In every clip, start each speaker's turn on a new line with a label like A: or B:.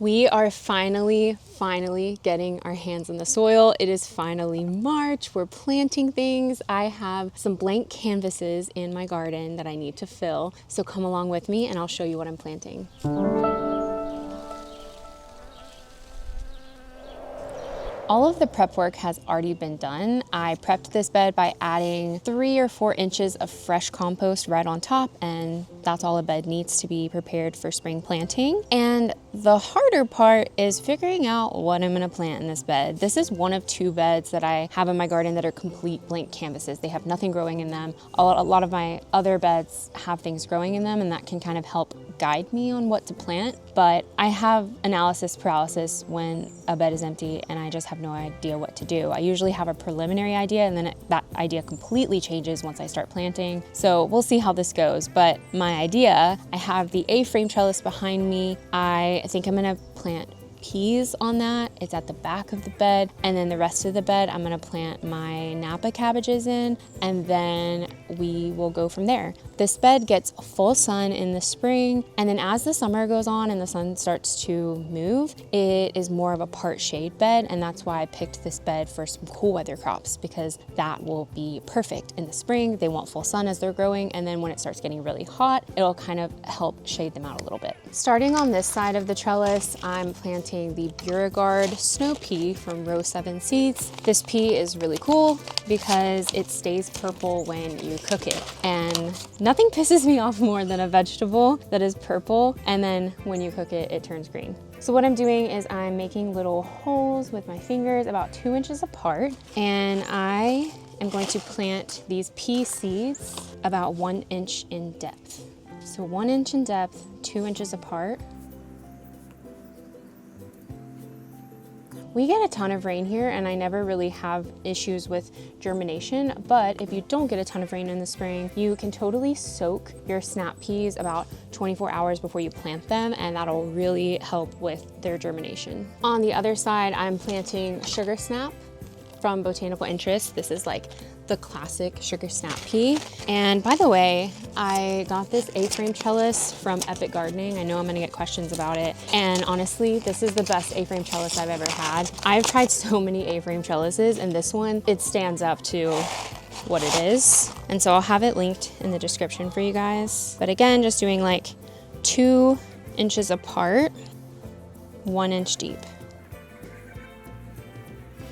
A: We are finally getting our hands in the soil. It is finally March. We're planting things. I have some blank canvases in my garden that I need to fill. So come along with me and I'll show you what I'm planting. All of the prep work has already been done. I prepped this bed by adding 3 or 4 inches of fresh compost right on top, and that's all a bed needs to be prepared for spring planting. And the harder part is figuring out what I'm gonna plant in this bed. This is one of 2 beds that I have in my garden that are complete blank canvases. They have nothing growing in them. A lot of my other beds have things growing in them, and that can kind of help guide me on what to plant. But I have analysis paralysis when a bed is empty and I just have no idea what to do. I usually have a preliminary idea, and then that idea completely changes once I start planting. So we'll see how this goes. But my idea, I have the A-frame trellis behind me. I think I'm gonna plant peas on that. It's at the back of the bed, and then the rest of the bed I'm gonna plant my Napa cabbages in, and then we will go from there. This bed gets full sun in the spring, and then as the summer goes on and the sun starts to move, it is more of a part shade bed, and that's why I picked this bed for some cool weather crops, because that will be perfect in the spring. They want full sun as they're growing, and then when it starts getting really hot, it'll kind of help shade them out a little bit. Starting on this side of the trellis, I'm planting the Beauregard snow pea from row 7 seeds. This pea is really cool because it stays purple when you cook it. And nothing pisses me off more than a vegetable that is purple, and then when you cook it, it turns green. So what I'm doing is I'm making little holes with my fingers about 2 inches apart, and I am going to plant these pea seeds about 1 inch in depth. So 1 inch in depth, 2 inches apart. We get a ton of rain here, and I never really have issues with germination, but if you don't get a ton of rain in the spring, you can totally soak your snap peas about 24 hours before you plant them, and that'll really help with their germination. On the other side, I'm planting sugar snap from Botanical Interest. This is like the classic sugar snap pea. And by the way, I got this A-frame trellis from Epic Gardening. I know I'm gonna get questions about it. And honestly, this is the best A-frame trellis I've ever had. I've tried so many A-frame trellises, and this one, it stands up to what it is. And so I'll have it linked in the description for you guys. But again, just doing like 2 inches apart, 1 inch deep.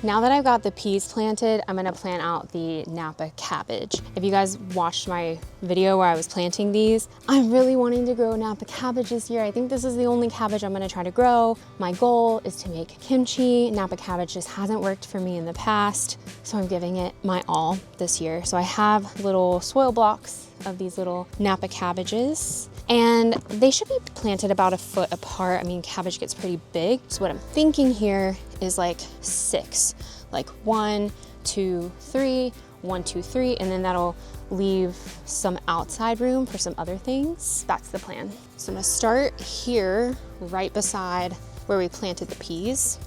A: Now that I've got the peas planted, I'm gonna plant out the Napa cabbage. If you guys watched my video where I was planting these, I'm really wanting to grow Napa cabbage this year. I think this is the only cabbage I'm gonna try to grow. My goal is to make kimchi. Napa cabbage just hasn't worked for me in the past, so I'm giving it my all this year. So I have little soil blocks of these little Napa cabbages, and they should be planted about 1 foot apart. I mean, cabbage gets pretty big. So what I'm thinking here is like 6, like 1, 2, 3, 1, 2, 3, and then that'll leave some outside room for some other things. That's the plan. So I'm gonna start here, right beside where we planted the peas.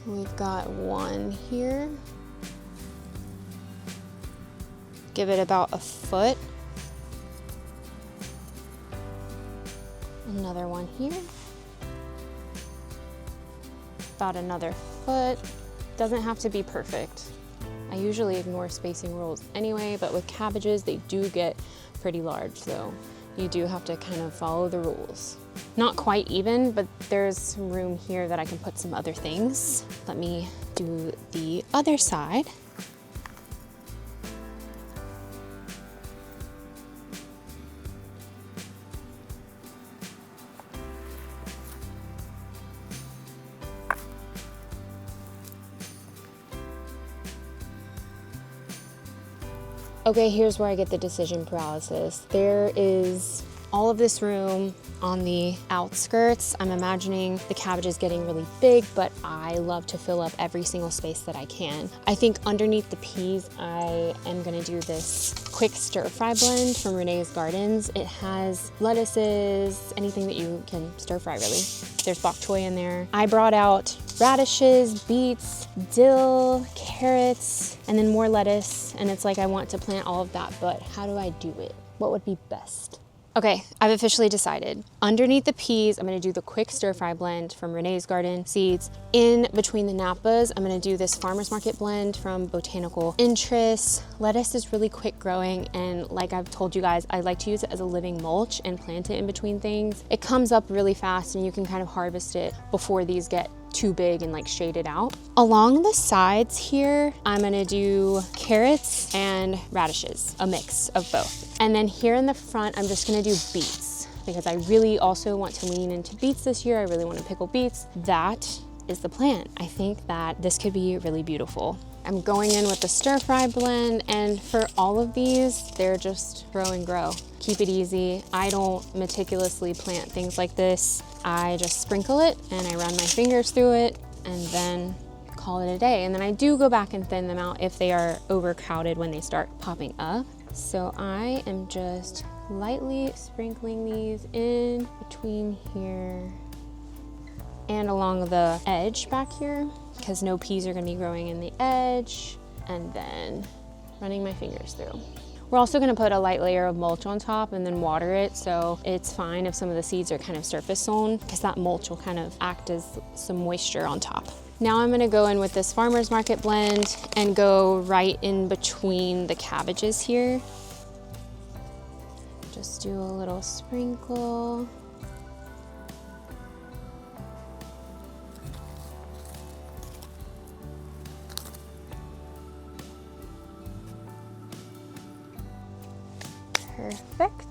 A: We've got 1 here. Give it about 1 foot. Another 1 here. About another foot. Doesn't have to be perfect. I usually ignore spacing rules anyway, but with cabbages, they do get pretty large, so you do have to kind of follow the rules. Not quite even, but there's some room here that I can put some other things. Let me do the other side. Okay, here's where I get the decision paralysis. There is all of this room on the outskirts. I'm imagining the cabbages getting really big, but I love to fill up every single space that I can. I think underneath the peas, I am gonna do this quick stir fry blend from Renee's Gardens. It has lettuces, anything that you can stir fry really. There's bok choy in there. I brought out radishes, beets, dill, carrots, and then more lettuce. And it's like I want to plant all of that, but how do I do it? What would be best? Okay, I've officially decided. Underneath the peas, I'm gonna do the quick stir-fry blend from Renee's Garden Seeds. In between the Napas, I'm gonna do this farmer's market blend from Botanical Interests. Lettuce is really quick growing, and like I've told you guys, I like to use it as a living mulch and plant it in between things. It comes up really fast and you can kind of harvest it before these get too big and like shaded out. Along the sides here, I'm gonna do carrots and radishes, a mix of both. And then here in the front, I'm just gonna do beets because I really also want to lean into beets this year. I really want to pickle beets. That is the plan. I think that this could be really beautiful. I'm going in with the stir fry blend, and for all of these, they're just grow and grow. Keep it easy. I don't meticulously plant things like this. I just sprinkle it and I run my fingers through it and then call it a day. And then I do go back and thin them out if they are overcrowded when they start popping up. So I am just lightly sprinkling these in between here and along the edge back here, because no peas are gonna be growing in the edge, and then running my fingers through. We're also gonna put a light layer of mulch on top and then water it, so it's fine if some of the seeds are kind of surface sown, because that mulch will kind of act as some moisture on top. Now I'm gonna go in with this farmer's market blend and go right in between the cabbages here. Just do a little sprinkle. Perfect.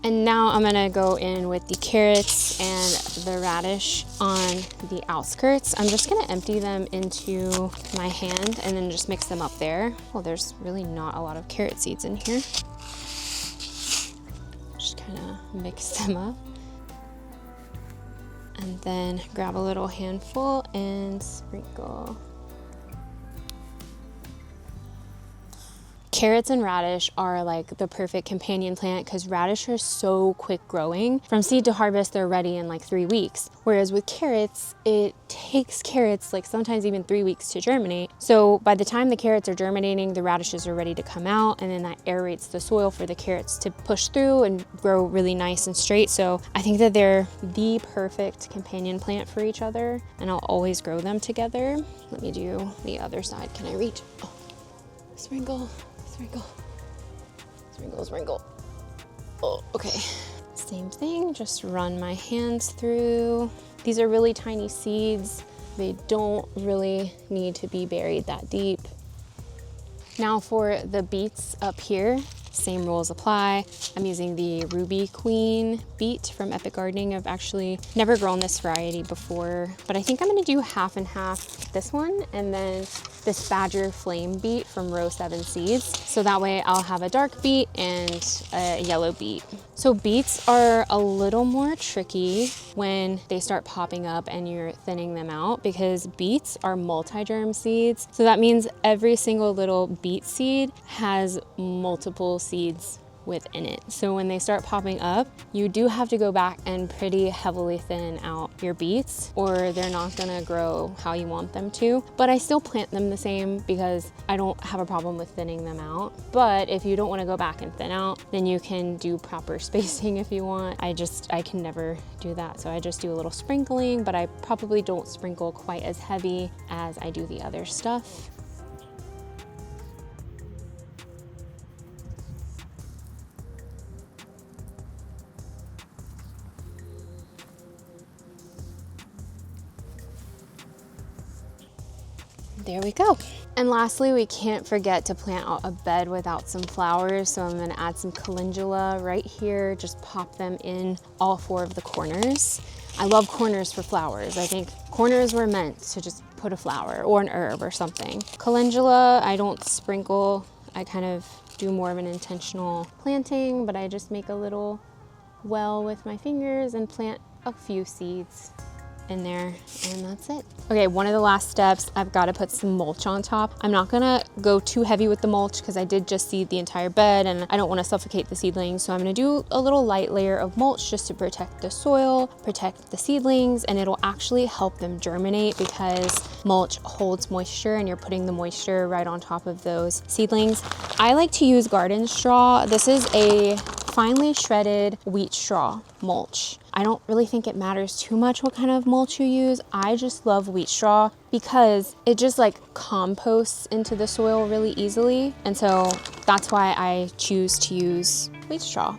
A: And now I'm gonna go in with the carrots and the radish on the outskirts. I'm just gonna empty them into my hand and then just mix them up there. Well, there's really not a lot of carrot seeds in here. Just kind of mix them up. And then grab a little handful and sprinkle. Carrots and radish are like the perfect companion plant because radish are so quick growing. From seed to harvest, they're ready in like 3 weeks. Whereas with carrots, it takes carrots like sometimes even 3 weeks to germinate. So by the time the carrots are germinating, the radishes are ready to come out, and then that aerates the soil for the carrots to push through and grow really nice and straight. So I think that they're the perfect companion plant for each other, and I'll always grow them together. Let me do the other side. Can I reach? Oh, sprinkle. Sprinkle, sprinkle, sprinkle. Oh, okay. Same thing, just run my hands through. These are really tiny seeds. They don't really need to be buried that deep. Now for the beets up here, same rules apply. I'm using the Ruby Queen beet from Epic Gardening. I've actually never grown this variety before, but I think I'm gonna do half and half this one and then this Badger Flame beet from Row 7 Seeds. So that way I'll have a dark beet and a yellow beet. So beets are a little more tricky when they start popping up and you're thinning them out because beets are multi-germ seeds. So that means every single little beet seed has multiple seeds within it. So when they start popping up, you do have to go back and pretty heavily thin out your beets or they're not gonna grow how you want them to. But I still plant them the same because I don't have a problem with thinning them out. But if you don't wanna go back and thin out, then you can do proper spacing if you want. I can never do that. So I just do a little sprinkling, but I probably don't sprinkle quite as heavy as I do the other stuff. There we go. And lastly, we can't forget to plant out a bed without some flowers. So I'm gonna add some calendula right here, just pop them in all 4 of the corners. I love corners for flowers. I think corners were meant to just put a flower or an herb or something. Calendula, I don't sprinkle. I kind of do more of an intentional planting, but I just make a little well with my fingers and plant a few seeds in there, and that's it. Okay, one of the last steps, I've got to put some mulch on top. I'm not gonna go too heavy with the mulch because I did just seed the entire bed and I don't want to suffocate the seedlings. So I'm gonna do a little light layer of mulch just to protect the soil, protect the seedlings, and it'll actually help them germinate because mulch holds moisture and you're putting the moisture right on top of those seedlings. I like to use garden straw. This is a finely shredded wheat straw mulch. I don't really think it matters too much what kind of mulch you use. I just love wheat straw because it just like composts into the soil really easily. And so that's why I choose to use wheat straw.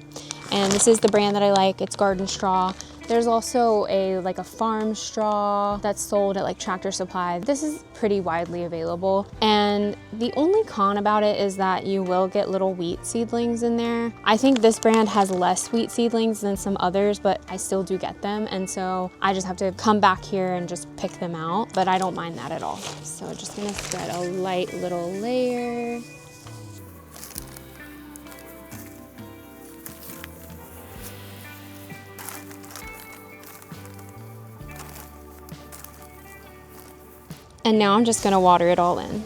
A: And this is the brand that I like. It's Garden Straw. There's also a farm straw that's sold at like Tractor Supply. This is pretty widely available. And the only con about it is that you will get little wheat seedlings in there. I think this brand has less wheat seedlings than some others, but I still do get them. And so I just have to come back here and just pick them out, but I don't mind that at all. So just gonna spread a light little layer. And now I'm just gonna water it all in.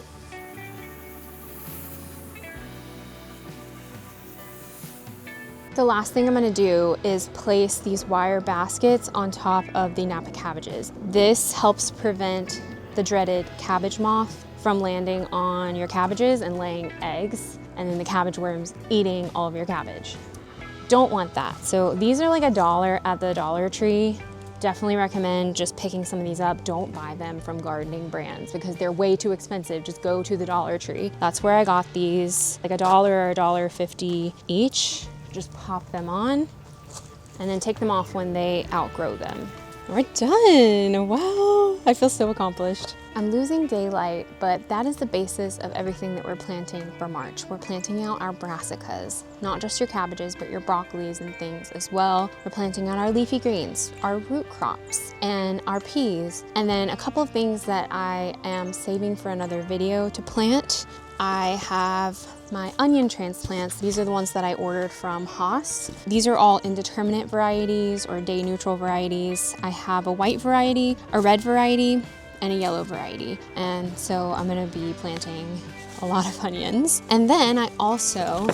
A: The last thing I'm gonna do is place these wire baskets on top of the Napa cabbages. This helps prevent the dreaded cabbage moth from landing on your cabbages and laying eggs, and then the cabbage worms eating all of your cabbage. Don't want that. So these are like $1 at the Dollar Tree. Definitely recommend just picking some of these up. Don't buy them from gardening brands because they're way too expensive. Just go to the Dollar Tree. That's where I got these, like $1 or $1.50 each. Just pop them on and then take them off when they outgrow them. We're done. Wow, I feel so accomplished. I'm losing daylight, but that is the basis of everything that we're planting for March. We're planting out our brassicas, not just your cabbages, but your broccolis and things as well. We're planting out our leafy greens, our root crops, and our peas. And then a couple of things that I am saving for another video to plant. I have my onion transplants. These are the ones that I ordered from Haas. These are all indeterminate varieties or day neutral varieties. I have a white variety, a red variety, and a yellow variety. And so I'm gonna be planting a lot of onions. And then I also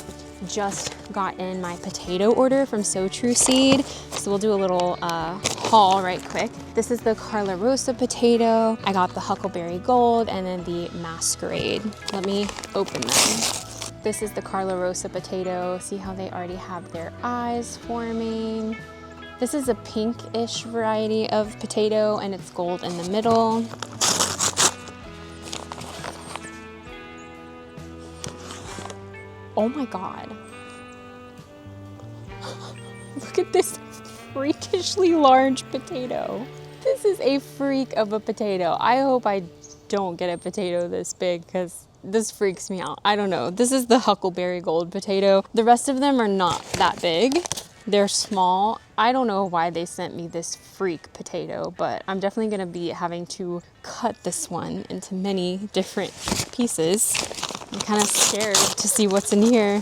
A: just got in my potato order from So True Seed. So we'll do a little haul right quick. This is the Carla Rosa potato. I got the Huckleberry Gold and then the Masquerade. Let me open them. This is the Carla Rosa potato. See how they already have their eyes forming. This is a pinkish variety of potato and it's gold in the middle. Oh my God. Look at this freakishly large potato. This is a freak of a potato. I hope I don't get a potato this big because this freaks me out. I don't know. This is the Huckleberry Gold potato. The rest of them are not that big. They're small. I don't know why they sent me this freak potato, but I'm definitely gonna be having to cut this one into many different pieces. I'm kind of scared to see what's in here.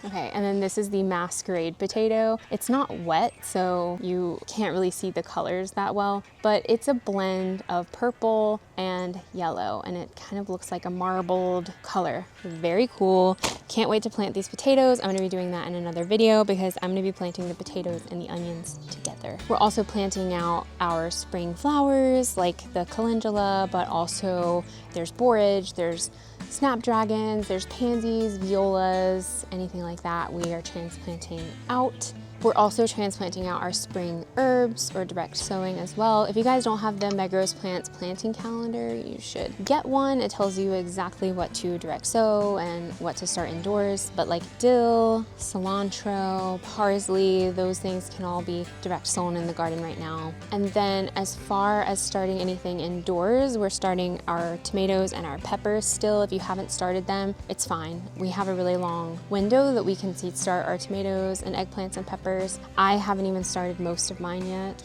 A: Okay, and then this is the Masquerade potato. It's not wet, so you can't really see the colors that well, but it's a blend of purple and yellow, and it kind of looks like a marbled color. Very cool. Can't wait to plant these potatoes. I'm gonna be doing that in another video because I'm gonna be planting the potatoes and the onions together. We're also planting out our spring flowers like the calendula, but also there's borage, there's snapdragons, there's pansies, violas, anything like that we are transplanting out. We're also transplanting out our spring herbs or direct sowing as well. If you guys don't have the Megro's Plants planting calendar, you should get one. It tells you exactly what to direct sow and what to start indoors. But like dill, cilantro, parsley, those things can all be direct sown in the garden right now. And then as far as starting anything indoors, we're starting our tomatoes and our peppers still. If you haven't started them, it's fine. We have a really long window that we can seed start our tomatoes and eggplants and peppers. I haven't even started most of mine yet.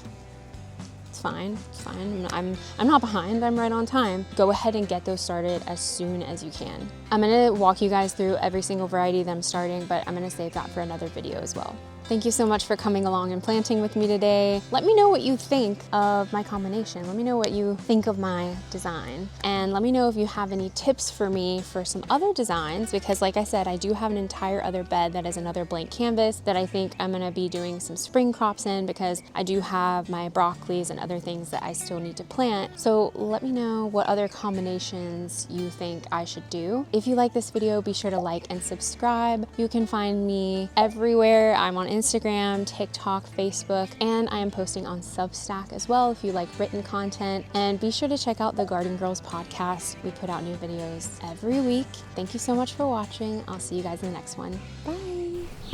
A: It's fine, it's fine. I'm not behind, I'm right on time. Go ahead and get those started as soon as you can. I'm gonna walk you guys through every single variety that I'm starting, but I'm gonna save that for another video as well. Thank you so much for coming along and planting with me today. Let me know what you think of my combination. Let me know what you think of my design. And let me know if you have any tips for me for some other designs, because like I said, I do have an entire other bed that is another blank canvas that I think I'm gonna be doing some spring crops in, because I do have my broccolis and other things that I still need to plant. So let me know what other combinations you think I should do. If you like this video, be sure to like and subscribe. You can find me everywhere. I'm on Instagram, TikTok, Facebook, and I am posting on Substack as well if you like written content. And be sure to check out the Garden Girls podcast. We put out new videos every week. Thank you so much for watching. I'll see you guys in the next one. Bye.